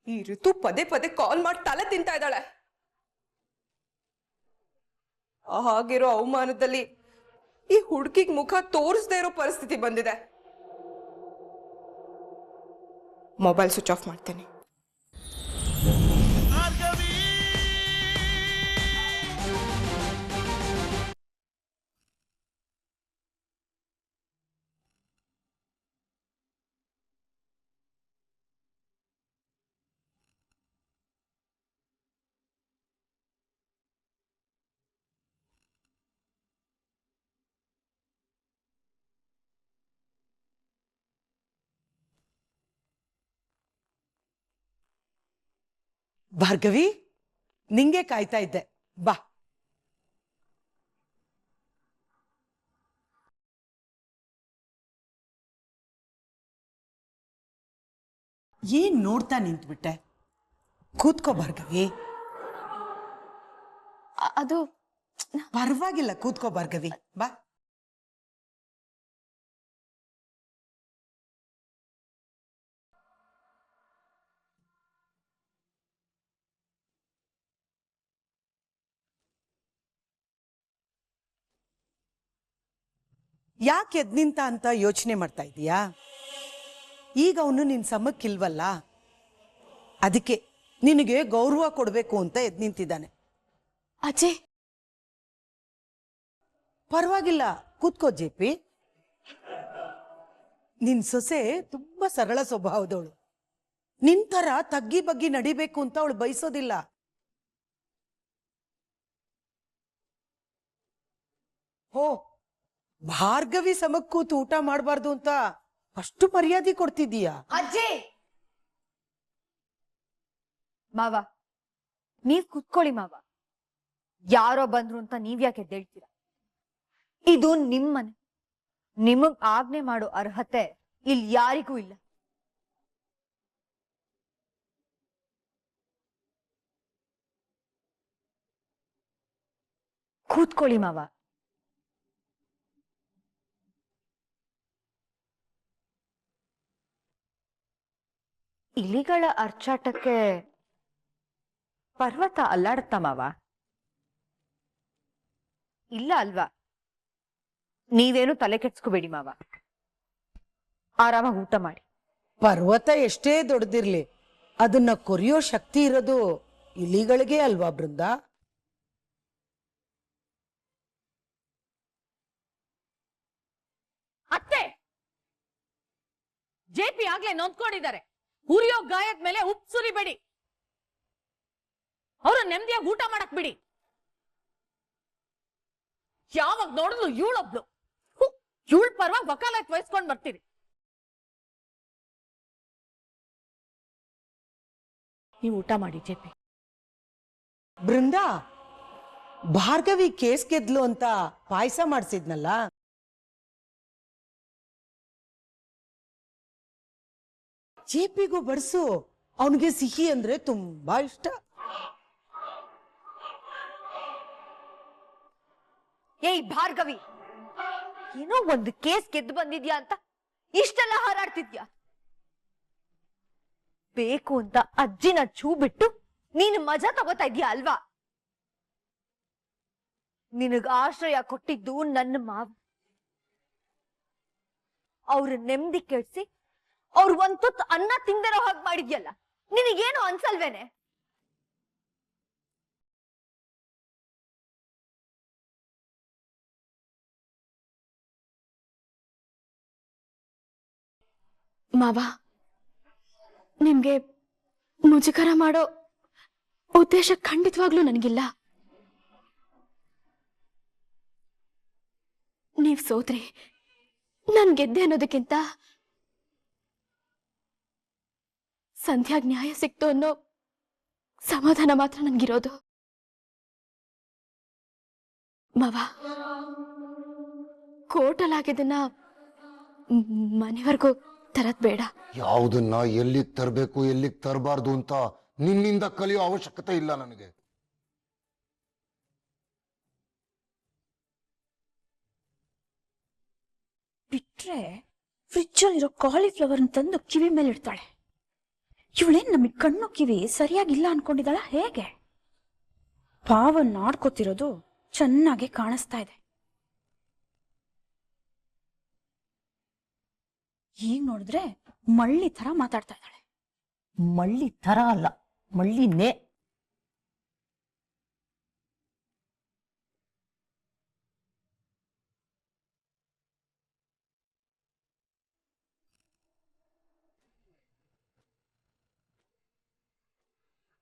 ಈ ಋತು ಪದೇ ಪದೇ ಕಾಲ್ ಮಾಡಿ ತಲೆ ತಿಂತಾ ಇದ್ದಾಳೆ. ಹಾಗಿರೋ ಅವಮಾನದಲ್ಲಿ ಈ ಹುಡುಗಿಗೆ ಮುಖ ತೋರಿಸದೇ ಇರೋ ಪರಿಸ್ಥಿತಿ ಬಂದಿದೆ. ಮೊಬೈಲ್ ಸ್ವಿಚ್ ಆಫ್ ಮಾಡ್ತೇನೆ. ಭಾರ್ಗವಿ, ನಿಂಗೆ ಕಾಯ್ತಾ ಇದ್ದೆ, ಬಾ. ಏನ್ ನೋಡ್ತಾ ನಿಂತ್ಬಿಟ್ಟೆ? ಕೂತ್ಕೋ ಭಾರ್ಗವಿ. ಅದು ಪರವಾಗಿಲ್ಲ, ಕೂತ್ಕೋ ಭಾರ್ಗವಿ, ಬಾ. ಯಾಕೆ ಎದ್ ನಿಂತ ಅಂತ ಯೋಚನೆ ಮಾಡ್ತಾ ಇದೀಯಾ? ಈಗ ಅವನು ನಿನ್ ಸಮಕ್ಕಿಲ್ವಲ್ಲ, ಅದಕ್ಕೆ ನಿನಗೆ ಗೌರವ ಕೊಡ್ಬೇಕು ಅಂತ ಎದ್ ನಿಂತಿದ್ದಾನೆ. ಅಜಯ್, ಪರವಾಗಿಲ್ಲ, ಕೂತ್ಕೋ ಜೆಪಿ. ನಿನ್ ಸೊಸೆ ತುಂಬಾ ಸರಳ ಸ್ವಭಾವದವಳು. ನಿಂತರ ತಗ್ಗಿ ಬಗ್ಗಿ ನಡಿಬೇಕು ಅಂತ ಅವಳು ಬಯಸೋದಿಲ್ಲ. ಹೋ, ಭಾರ್ಗವಿ ಸಮಕ್ ಕೂತು ಊಟ ಮಾಡಬಾರ್ದು ಅಂತ ಅಷ್ಟು ಮರ್ಯಾದೆ ಕೊಡ್ತಿದ್ದೀಯಾ? ಅಜ್ಜಿ ಮಾವ, ನೀವ್ ಕುತ್ಕೊಳ್ಳಿ ಮಾವ. ಯಾರೋ ಬಂದ್ರು ಅಂತ ನೀವ್ ಯಾಕೆ ಎದ್ದೇಳ್ತೀರಾ? ಇದು ನಿಮ್ಮನೆ. ನಿಮಗ್ ಆಜ್ಞೆ ಮಾಡೋ ಅರ್ಹತೆ ಇಲ್ಲಿ ಯಾರಿಗೂ ಇಲ್ಲ. ಕೂತ್ಕೊಳ್ಳಿ ಮಾವ. ಇಲಿಗಳ ಅರ್ಚಾಟಕ್ಕೆ ಪರ್ವತ ಅಲ್ಲಾಡುತ್ತಾ ಮಾವ? ಇಲ್ಲ ಅಲ್ವಾ? ನೀವೇನು ತಲೆ ಕೆಡ್ಸ್ಕೋಬೇಡಿ ಮಾವ, ಆರಾಮಾಗಿ ಊಟ ಮಾಡಿ. ಪರ್ವತ ಎಷ್ಟೇ ದೊಡ್ಡದಿರ್ಲಿ, ಅದನ್ನ ಕೊರಿಯೋ ಶಕ್ತಿ ಇರೋದು ಇಲಿಗಳಿಗೆ ಅಲ್ವಾ ಬೃಂದ? ಅತ್ತೆ, ಜೆಪಿ ಆಗ್ಲೇ ನೊಂದ್ಕೊಂಡಿದ್ದಾರೆ. ಉರಿಯೋ ಗಾಯದ ಮೇಲೆ ಉಪ್ಪು ಸುರಿಬೇಡಿ. ಅವರು ನೆಮ್ಮದಿಯಾಗಿ ಊಟ ಮಾಡಕ್ ಬಿಡಿ. ಯಾವಾಗ ನೋಡಿದ್ರು ಇವಳೊಬ್ಳು, ಇವಳ ಪರವಾಗಿ ವಕಾಲತ್ ವಹಿಸ್ಕೊಂಡ್ ಬರ್ತೀರಿ. ನೀವು ಊಟ ಮಾಡಿ ಜೆಪಿ. ಬೃಂದ, ಭಾರ್ಗವಿ ಕೇಸ್ ಗೆದ್ಲು ಅಂತ ಪಾಯಸ ಮಾಡಿಸಿದ್ನಲ್ಲ, ಜೆಪಿಗೂ ಬಡಿಸು. ಅವನಿಗೆ ಸಿಹಿ ಅಂದ್ರೆ ತುಂಬಾ ಇಷ್ಟ. ಏಯ್ ಭಾರ್ಗವಿ, ಏನೋ ಒಂದು ಕೇಸ್ ಗೆದ್ದು ಬಂದಿದ್ಯಾ ಅಂತ ಇಷ್ಟೆಲ್ಲ ಹಾರಾಡ್ತಿದ್ಯಾ? ಬೇಕು ಅಂತ ಅಜ್ಜಿನ ಛೂ ಬಿಟ್ಟು ನೀನು ಮಜಾ ತಗೋತಾ ಇದ್ಯಾ ಅಲ್ವಾ? ನಿನಗ ಆಶ್ರಯ ಕೊಟ್ಟಿದ್ದು ನನ್ನ ಮಾವ. ಅವ್ರ ನೆಮ್ಮದಿ ಕೆಡ್ಸಿ ಅವ್ರ ಒಂದ್ ತುತ್ತು ಅನ್ನ ತಿಂದಿರೋ ಹಾಗೆ ಮಾಡಿದ್ಯಲ್ಲ, ನಿನಗೇನು ಅನ್ಸಲ್ವೇನೆ? ಮಾವ, ನಿಮ್ಗೆ ಮುಜುಗರ ಮಾಡೋ ಉದ್ದೇಶ ಖಂಡಿತವಾಗ್ಲೂ ನನಗಿಲ್ಲ. ನೀವ್ ಸೋತ್ರಿ ನಾನ್ ಗೆದ್ದೆ ಅನ್ನೋದಕ್ಕಿಂತ ಸಂಧ್ಯಾಗ್ ನ್ಯಾಯ ಸಿಕ್ತು ಅನ್ನೋ ಸಮಾಧಾನ ಮಾತ್ರ ನನ್ಗಿರೋದು. ಮಾವ, ಕೋರ್ಟಲ್ಲಾಗಿದ್ದನ್ನ ಮನೆವರೆಗೂ ತರದ್ ಬೇಡ. ಯಾವುದನ್ನ ಎಲ್ಲಿಗೆ ತರಬೇಕು ಎಲ್ಲಿಗೆ ತರಬಾರ್ದು ಅಂತ ನಿನ್ನಿಂದ ಕಲಿಯೋ ಅವಶ್ಯಕತೆ ಇಲ್ಲ ನನಗೆ. ಬಿಟ್ರೆ ಫ್ರಿಜ್ ಅಲ್ಲಿರೋ ಕಾಲಿಫ್ಲವರ್ ತಂದು ಕಿವಿ ಮೇಲೆ ಇಡ್ತಾಳೆ. ಇವಳೇನ್ ನಮಗ್ ಕಣ್ಣು ಕಿವಿ ಸರಿಯಾಗಿಲ್ಲ ಅನ್ಕೊಂಡಿದ್ದಾಳ ಹೇಗೆ? ಪಾವನ್ ನಾಡ್ಕೋತಿರೋದು ಚೆನ್ನಾಗಿ ಕಾಣಿಸ್ತಾ ಇದೆ. ಈಗ ನೋಡಿದ್ರೆ ಮಳ್ಳಿ ತರ ಮಾತಾಡ್ತಾ ಇದ್ದಾಳೆ. ಮಳ್ಳಿ ತರ ಅಲ್ಲ, ಮಳ್ಳಿನೇ.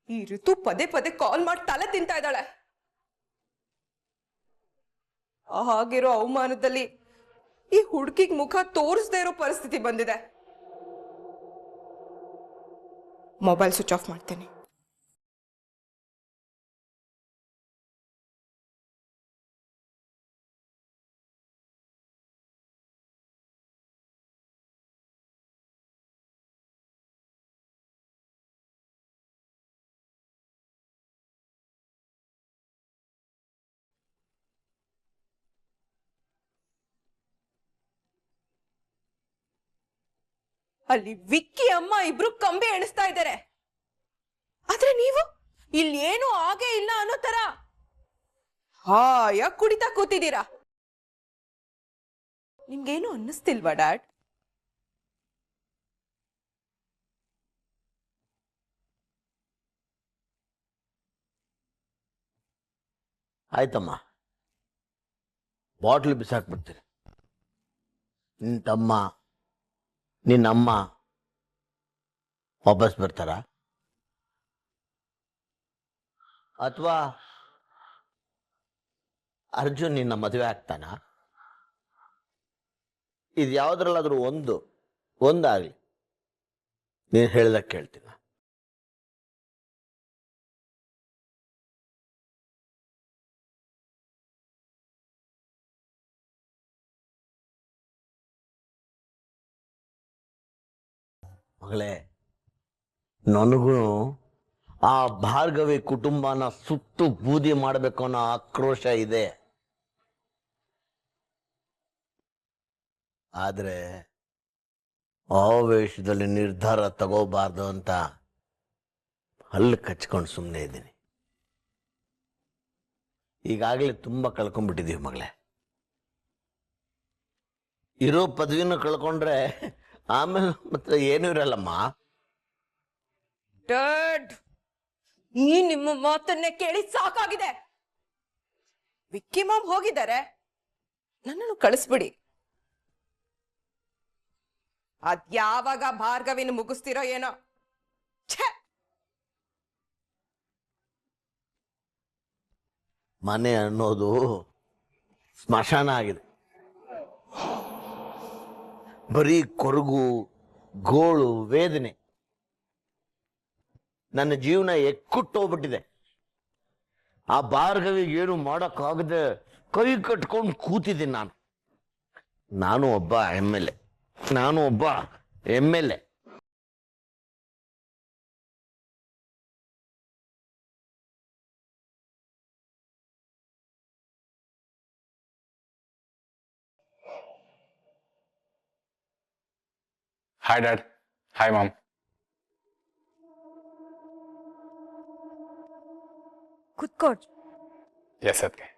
ಈ ಋತು ಪದೇ ಪದೇ ಕಾಲ್ ಮಾಡಿ ತಲೆ ತಿಂತಾ ಇದ್ದಾಳೆ. ಹಾಗಿರೋ ಅವಮಾನದಲ್ಲಿ ಈ ಹುಡುಗಿಗ್ ಮುಖ ತೋರಿಸದೇ ಇರೋ ಪರಿಸ್ಥಿತಿ ಬಂದಿದೆ. ಮೊಬೈಲ್ ಸ್ವಿಚ್ ಆಫ್ ಮಾಡ್ತೇನೆ. ಅಲ್ಲಿ ವಿಕ್ಕಿ ಅಮ್ಮ ಇಬ್ರು ಕಂಬಿ ಎಣಿಸ್ತಾ ಇದ್ದಾರೆ. ಆದ್ರೆ ನೀವು ಇಲ್ಲಿ ಏನೂ ಆಗೇ ಇಲ್ಲ ಅನ್ನೋ ತರ ಹಾಯಾಗಿ ಕುಡಿತಾ ಕೂತಿದ್ದೀರಾ. ನಿಮ್ಗೇನು ಅನ್ನಿಸ್ತಿಲ್ವಾ ಡ್ಯಾಡ್? ಆಯ್ತಮ್ಮ, ಬಾಟ್ಲ್ ಬಿಸಾಕ್ಬಿಡ್ತೀನಿ. ನಿನ್ನ ತಮ್ಮ ನಿನ್ನಮ್ಮ ವಾಪಸ್ ಬರ್ತಾರ? ಅಥವಾ ಅರ್ಜುನ್ ನಿನ್ನ ಮದುವೆ ಆಗ್ತಾನ? ಇದು ಯಾವುದ್ರಲ್ಲಾದ್ರೂ ಒಂದಾಗಲಿ, ನೀನು ಹೇಳ್ದಾಗ ಕೇಳ್ತೀನಿ. ಮಗಳೇ, ನನಗೂ ಆ ಭಾರ್ಗವಿ ಕುಟುಂಬನ ಸುಟ್ಟು ಬೂದಿ ಮಾಡಬೇಕು ಅನ್ನೋ ಆಕ್ರೋಶ ಇದೆ. ಆದ್ರೆ ಆವೇಶದಲ್ಲಿ ನಿರ್ಧಾರ ತಗೋಬಾರ್ದು ಅಂತ ಹಲ್ಲು ಕಚ್ಕೊಂಡು ಸುಮ್ಮನೆ ಇದ್ದೀನಿ. ಈಗಾಗಲೇ ತುಂಬಾ ಕಳ್ಕೊಂಡ್ಬಿಟ್ಟಿದೀವಿ ಮಗಳೇ. ಇರೋ ಪದವಿನ ಕಳ್ಕೊಂಡ್ರೆ ಆಮೇಲೆ ಮತ್ತೆ ಏನೂ ಇರಲ್ಲಮ್ಮ. ಡ್ಯಾಡ್, ಈ ನಿಮ್ಮ ಮಾತನ್ನೇ ಕೇಳಿ ಸಾಕಾಗಿದೆ. ವಿಕ್ಕಿ ಮಾಮ್ ಹೋಗಿದ್ದಾರೆ, ನನ್ನನ್ನು ಕಳಿಸ್ಬಿಡಿ. ಅದ್ಯಾವಾಗ ಭಾರ್ಗವಿನ ಮುಗಿಸ್ತಿರೋ ಏನೋ. ಛೆ! ಮನೆ ಅನ್ನೋದು ಸ್ಮಶಾನ ಆಗಿದೆ. ಬರೀ ಕೊರಗು, ಗೋಳು, ವೇದನೆ. ನನ್ನ ಜೀವನ ಎಕ್ಕುಟ್ಟೋಗ್ಬಿಟ್ಟಿದೆ. ಆ ಭಾರ್ಗವಿಗೆ ಏನು ಮಾಡೋಕ್ಕಾಗದೆ ಕೈ ಕಟ್ಕೊಂಡು ಕೂತಿದ್ದೀನಿ ನಾನು. ನಾನು ಒಬ್ಬ M L A. Hi dad. Hi mom. ಕುತ್ಕೋಡ್. ಎಸ್ ಅದಕ್ಕೆ.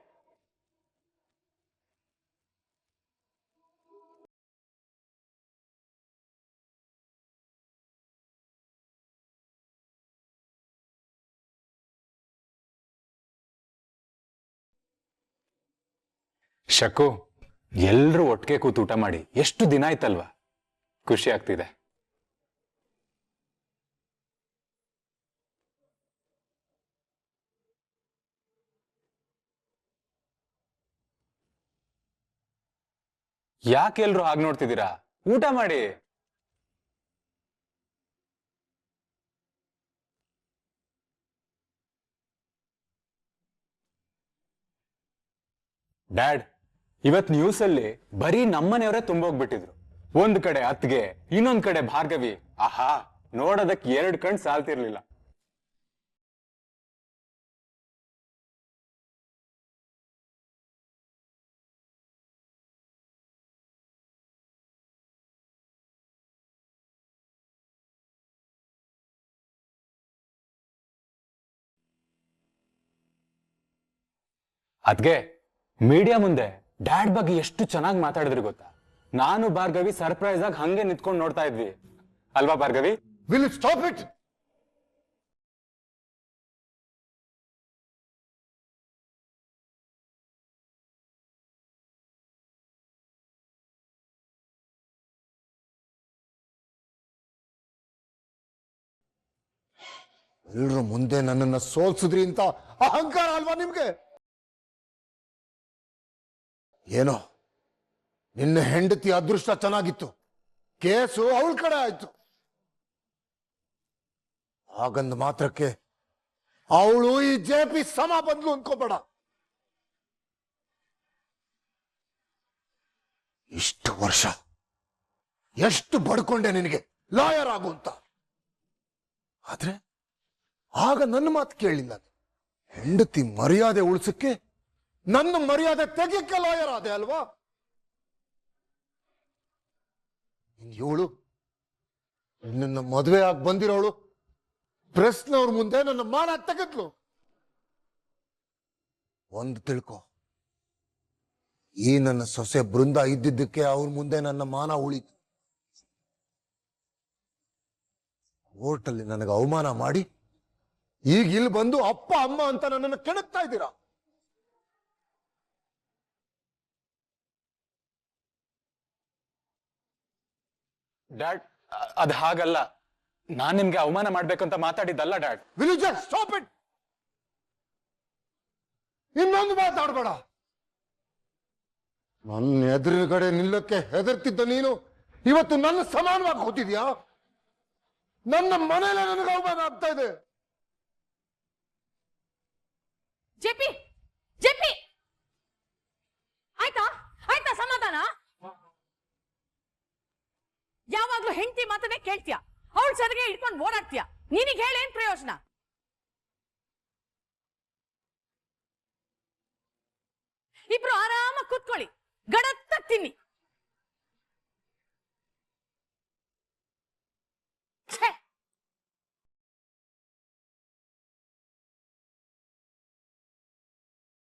ಶಕು, ಎಲ್ರೂ ಒಟ್ಟಿಗೆ ಕೂತು ಊಟ ಮಾಡಿ ಎಷ್ಟು ದಿನ ಆಯ್ತಲ್ವಾ? ಖುಷಿ ಆಗ್ತಿದೆ. ಯಾಕೆ ಎಲ್ರು ಹಾಗೆ ನೋಡ್ತಿದ್ದೀರಾ? ಊಟ ಮಾಡಿ. ಡ್ಯಾಡ್, ಇವತ್ ನ್ಯೂಸ್ ಅಲ್ಲಿ ಬರೀ ನಮ್ಮನೆಯವರೇ ತುಂಬೋಗ್ಬಿಟ್ಟಿದ್ರು. ಒಂದ್ ಕಡೆ ಅತ್ಗೆ, ಇನ್ನೊಂದ್ ಕಡೆ ಭಾರ್ಗವಿ. ಆಹಾ, ನೋಡೋದಕ್ಕೆ 2 ಕಣ್ ಸಾಲ್ತಿರ್ಲಿಲ್ಲ. ಅದ್ಗೆ ಮೀಡಿಯಾ ಮುಂದೆ ಡ್ಯಾಡ್ ಬಗ್ಗೆ ಎಷ್ಟು ಚೆನ್ನಾಗಿ ಮಾತಾಡಿದ್ರಿ ಗೊತ್ತಾ? ನಾನು ಭಾರ್ಗವಿ ಸರ್ಪ್ರೈಸ್ ಆಗಿ ಹಂಗೆ ನಿಂತ್ಕೊಂಡು ನೋಡ್ತಾ ಇದ್ವಿ ಅಲ್ವಾ Bhargavi? Will you stop it? ಎಲ್ರು ಮುಂದೆ ನನ್ನನ್ನ ಸೋಲ್ಸಿದ್ರಿ ಅಂತ ಅಹಂಕಾರ ಅಲ್ವಾ ನಿಮ್ಗೆ? ಏನೋ ನಿನ್ನ ಹೆಂಡತಿ ಅದೃಷ್ಟ ಚೆನ್ನಾಗಿತ್ತು, ಕೇಸು ಅವಳ ಕಡೆ ಆಯ್ತು. ಹಾಗಂದ ಮಾತ್ರಕ್ಕೆ ಅವಳು ಈ JP ಸಮ ಬಂದ್ಲು ಅನ್ಕೋಬೇಡ. ಇಷ್ಟು ವರ್ಷ ಎಷ್ಟು ಬಡ್ಕೊಂಡೆ ನಿನಗೆ ಲಾಯರ್ ಆಗು ಅಂತ. ಆದ್ರೆ ಆಗ ನನ್ನ ಮಾತು ಕೇಳಿಲ್ಲ. ಹೆಂಡತಿ ಮರ್ಯಾದೆ ಉಳಿಸಕ್ಕೆ ನನ್ನ ಮರ್ಯಾದೆ ತೆಗಿಯಕ್ಕೆ ಲಾಯರ್ ಆದೆ ಅಲ್ವಾ? ಇವಳು ನನ್ನ ಮದುವೆ ಆಗಿ ಬಂದಿರೋಳು ಪ್ರೆಸ್ನವ್ರ ಮುಂದೆ ನನ್ನ ಮಾನ ತೆಗೆದ್ಲು. ಒಂದು ತಿಳ್ಕೊ, ಈ ನನ್ನ ಸೊಸೆ ಬೃಂದ ಇದ್ದಿದ್ದಕ್ಕೆ ಅವ್ರ ಮುಂದೆ ನನ್ನ ಮಾನ ಉಳಿತು. ಕೋರ್ಟಲ್ಲಿ ನನಗೆ ಅವಮಾನ ಮಾಡಿ ಈಗ ಇಲ್ಲಿ ಬಂದು ಅಪ್ಪ ಅಮ್ಮ ಅಂತ ನನ್ನನ್ನು ಕೆಣಕ್ತಾ ಇದ್ದೀರಾ. ಡ್ಯಾಡ್, ಅದ್ ಹಾಗಲ್ಲ. ನಾನ್ ನಿಮ್ಗೆ ಅವಮಾನ ಮಾಡ್ಬೇಕಂತ ಮಾತಾಡಿದ್ದಲ್ಲ dad. Will you just stop it? ಇನ್ನೊಂದು ಮಾತಾಡಬೇಡ. ನನ್ನ ಎದುರುಗಡೆ ನಿಲ್ಲಕ್ಕೆ ಹೆದರ್ತಿದ್ದ ನೀನು ಇವತ್ತು ನನ್ನ ಸಮಾನವಾಗಿ ಹೋಗ್ತಿದ್ಯಾ? ನನ್ನ ಮನೇಲೆ ನನಗೆ ಅವಮಾನ ಆಗ್ತಾ ಇದೆ. ಜೆಪಿ ಜೆಪಿ ಆಯ್ತಾ ಆಯ್ತಾ ಸಮಾಧಾನ? ಯಾವಾಗ್ಲೂ ಹೆಂಡತಿ ಮಾತನ್ನೇ ಕೇಳ್ತೀಯ, ಅವಳು ಸರಿಗೆ ಇಟ್ಕೊಂಡು ಓಡಾಡ್ತೀಯ. ನಿನಗೆ ಹೇಳೇನ್ ಪ್ರಯೋಜನ? ಇಬ್ರು ಆರಾಮಾಗಿ ಕೂತ್ಕೊಳ್ಳಿ, ಗಡತ್ತ ತಿನ್ನಿ.